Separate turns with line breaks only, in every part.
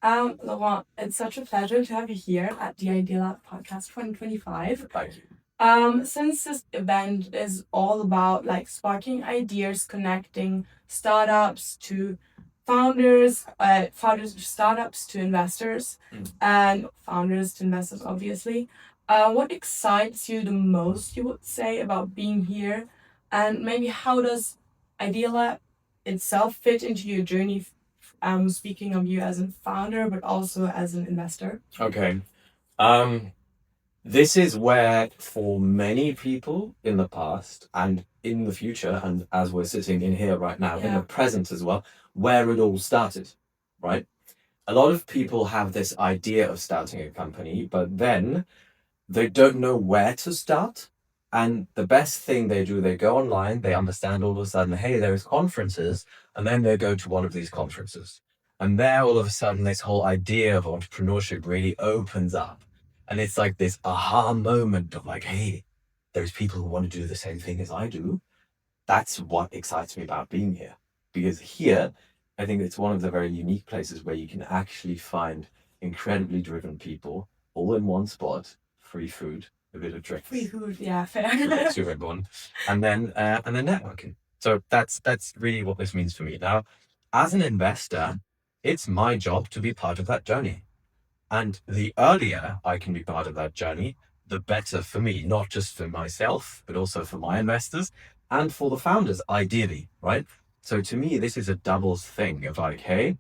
Laurent, it's such a pleasure to have you here at the Idea Lab Podcast 2025.
Thank you.
Since this event is all about like sparking ideas, connecting startups to founders to startups to investors, and founders to investors, obviously. What excites you the most, you would say, about being here, and maybe how does Idea Lab itself fit into your journey? Speaking of you as a founder, but also as an investor.
Okay. Um, this is where, for many people in the past and in the future, and as we're sitting in here right now, in the present as well, where it all started, right? A lot of people have this idea of starting a company, but then they don't know where to start. And the best thing they do, they go online, they understand all of a sudden, hey, there's conferences, and then they go to one of these conferences. And there, all of a sudden, this whole idea of entrepreneurship really opens up. And it's like this aha moment of like, hey, there's people who want to do the same thing as I do. That's what excites me about being here. Because here, I think it's one of the very unique places where you can actually find incredibly driven people all in one spot, free food, a bit of drinks.
Free food, yeah, fair.
To everyone. And then networking. So that's really what this means for me. Now, as an investor, it's my job to be part of that journey. And the earlier I can be part of that journey, the better for me, not just for myself, but also for my investors and for the founders, ideally, right? So to me, this is a doubles thing of like, hey,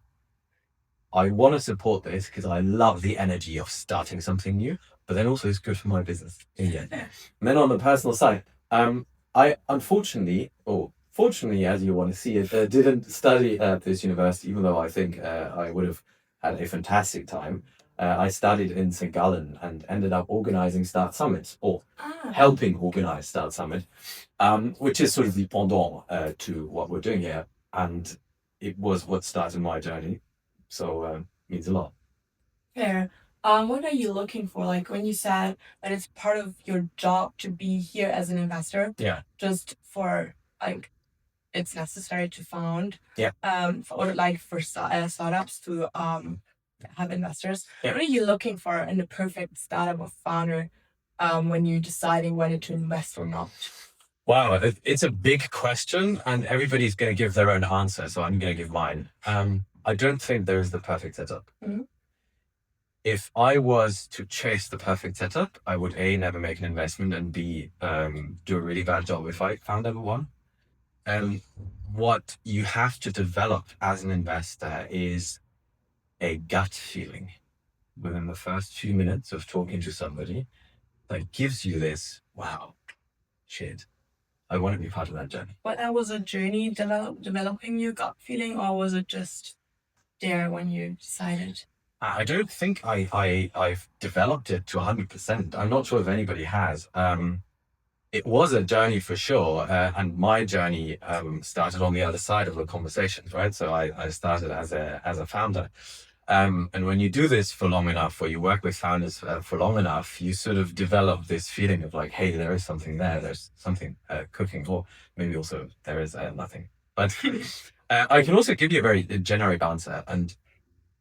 I want to support this because I love the energy of starting something new, but then also it's good for my business. Yeah. And then on the personal side, I unfortunately, or fortunately, as you want to see it, didn't study at this university, even though I think I would have had a fantastic time. I studied in St. Gallen and ended up organizing Start Summit, or helping organize Start Summit, which is sort of the pendant to what we're doing here. And it was what started my journey. So means a lot.
Fair. What are you looking for? Like when you said that it's part of your job to be here as an investor,
Yeah.
just for like it's necessary to found,
Yeah.
or like for startups to have investors.
Yeah.
What are you looking for in the perfect startup or founder when you're deciding whether to invest or not?
Wow, it's a big question, and everybody's going to give their own answer, so I'm going to give mine. I don't think there is the perfect setup.
Mhm.
If I was to chase the perfect setup, I would A, never make an investment, and B, do a really bad job if I found ever one. What you have to develop as an investor is a gut feeling within the first few minutes of talking to somebody that gives you this, wow, shit, I want to be part of that journey.
But that was a journey developing your gut feeling, or was it just there when you decided?
I don't think I've developed it to 100%. I'm not sure if anybody has. It was a journey for sure, and my journey started on the other side of the conversations, right? So I started as a founder, and when you do this for long enough, or you work with founders for long enough, you sort of develop this feeling of like, hey, there is something there. There's something cooking, or maybe also there is nothing. But I can also give you a very generic answer. And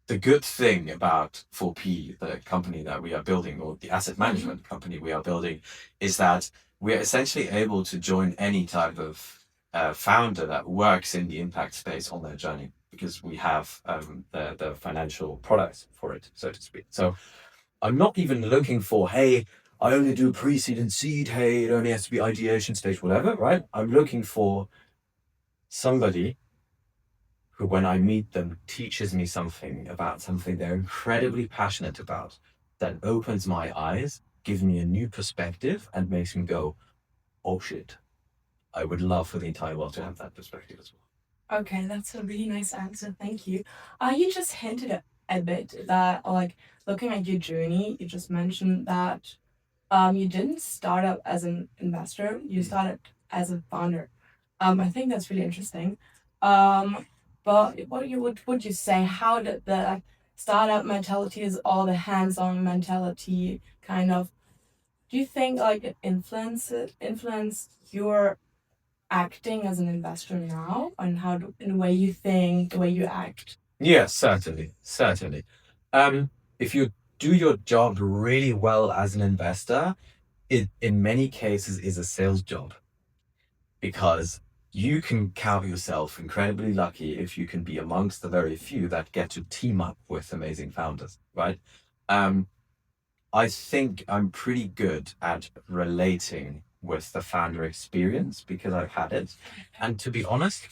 the good thing about 4P, the company that we are building, or the asset management company we are building, is that we are essentially able to join any type of founder that works in the impact space on their journey, because we have the financial products for it, so to speak. So I'm not even looking for, hey, I only do pre-seed and seed, hey, it only has to be ideation stage, whatever, right? I'm looking for somebody who, when I meet them, teaches me something about something they're incredibly passionate about, that opens my eyes, gives me a new perspective, and makes me go, oh shit, I would love for the entire world to have that perspective as well.
Okay, that's a really nice answer. Thank you. You just hinted a bit that, like, looking at your journey, you just mentioned that you didn't start out as an investor, you started as a founder. I think that's really interesting. But would you say, how did the like startup mentality is all the hands-on mentality kind of, do you think like it influenced your acting as an investor now, and in the way you think, the way you act?
Yes, certainly. If you do your job really well as an investor, it in many cases is a sales job because you can count yourself incredibly lucky if you can be amongst the very few that get to team up with amazing founders, right? Um, I think I'm pretty good at relating with the founder experience because I've had it. And to be honest,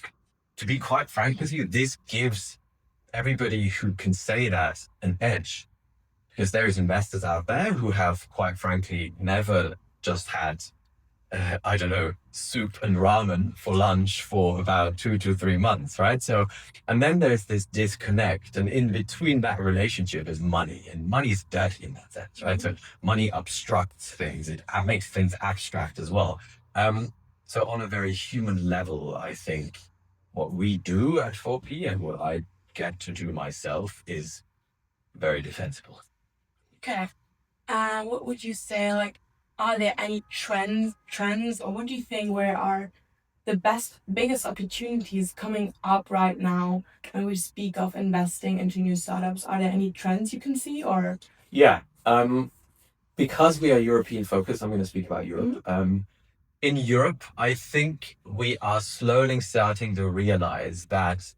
to be quite frank with you, this gives everybody who can say that an edge because there is investors out there who have quite frankly never just had I don't know, soup and ramen for lunch for about 2 to 3 months, right? So, and then there's this disconnect, and in between that relationship is money, and money is dirty in that sense, right? So, money obstructs things, it makes things abstract as well. Um, so, on a very human level, I think what we do at 4P and what I get to do myself is very defensible.
Okay. What would you say? Like, are there any trends, or what do you think? Where are the biggest opportunities coming up right now when we speak of investing into new startups? Are there any trends you can see, or?
Yeah. Because we are European focused, I'm going to speak about Europe. In Europe, I think we are slowly starting to realize that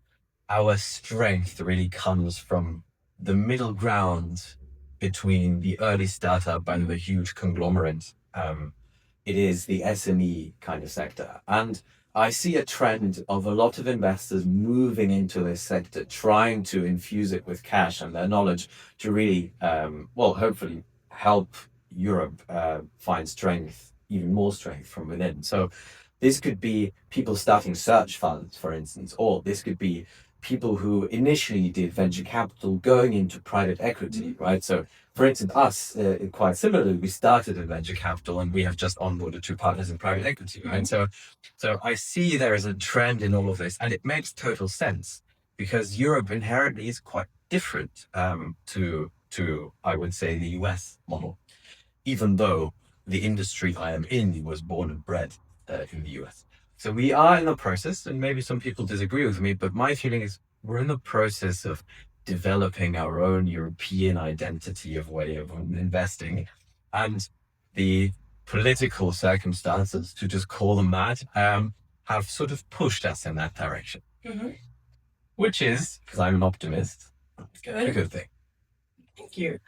our strength really comes from the middle ground between the early startup and the huge conglomerate. It is the SME kind of sector. And I see a trend of a lot of investors moving into this sector, trying to infuse it with cash and their knowledge to really, well, hopefully help Europe find strength, even more strength from within. So this could be people starting search funds, for instance, or this could be people who initially did venture capital going into private equity, right? So, for instance, us, quite similarly, we started in venture capital and we have just onboarded 2 partners in private equity, right? So I see there is a trend in all of this, and it makes total sense because Europe inherently is quite different to I would say the US model, even though the industry I am in was born and bred in the US. So we are in the process, and maybe some people disagree with me, but my feeling is we're in the process of developing our own European identity of way of investing. And the political circumstances, to just call them that, have sort of pushed us in that direction. Which is, because I'm an optimist, a good thing.
Thank you.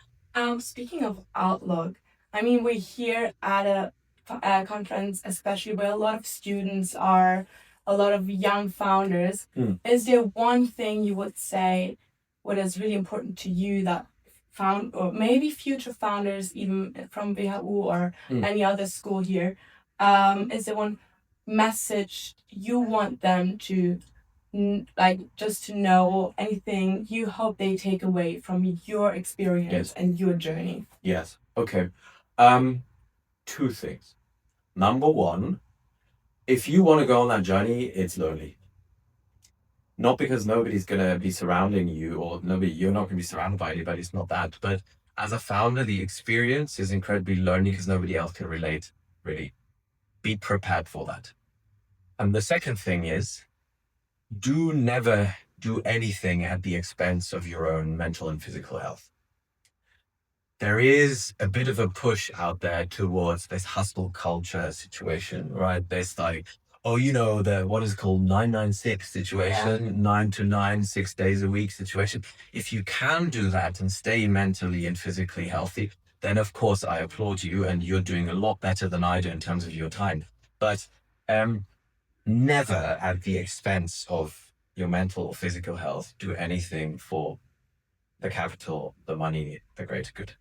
Speaking of outlook, I mean, we're here at a conference, especially where a lot of students are, a lot of young founders. Is there one thing you would say what is really important to you that found, or maybe future founders, even from WHU or any other school here, is there one message you want them to like just to know anything you hope they take away from your experience and your journey?
Yes. Okay. 2 things. Number one, if you want to go on that journey, it's lonely. Not because nobody's gonna be surrounding you, or you're not gonna be surrounded by anybody. It's not that. But as a founder, the experience is incredibly lonely because nobody else can relate. Really, be prepared for that. And the second thing is, do never do anything at the expense of your own mental and physical health. There is a bit of a push out there towards this hustle culture situation, right? There's like, oh, the what is called 996 situation, 9 to 9, 6 days a week situation. If you can do that and stay mentally and physically healthy, then of course I applaud you, and you're doing a lot better than I do in terms of your time. But never at the expense of your mental or physical health do anything for the capital, the money, the greater good.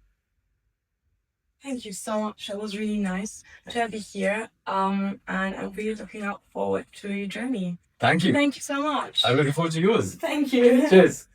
Thank you so much. That was really nice to have you here. And I'm really looking forward to your journey.
Thank you.
Thank you so much.
I'm looking forward to yours.
Thank you.
Cheers.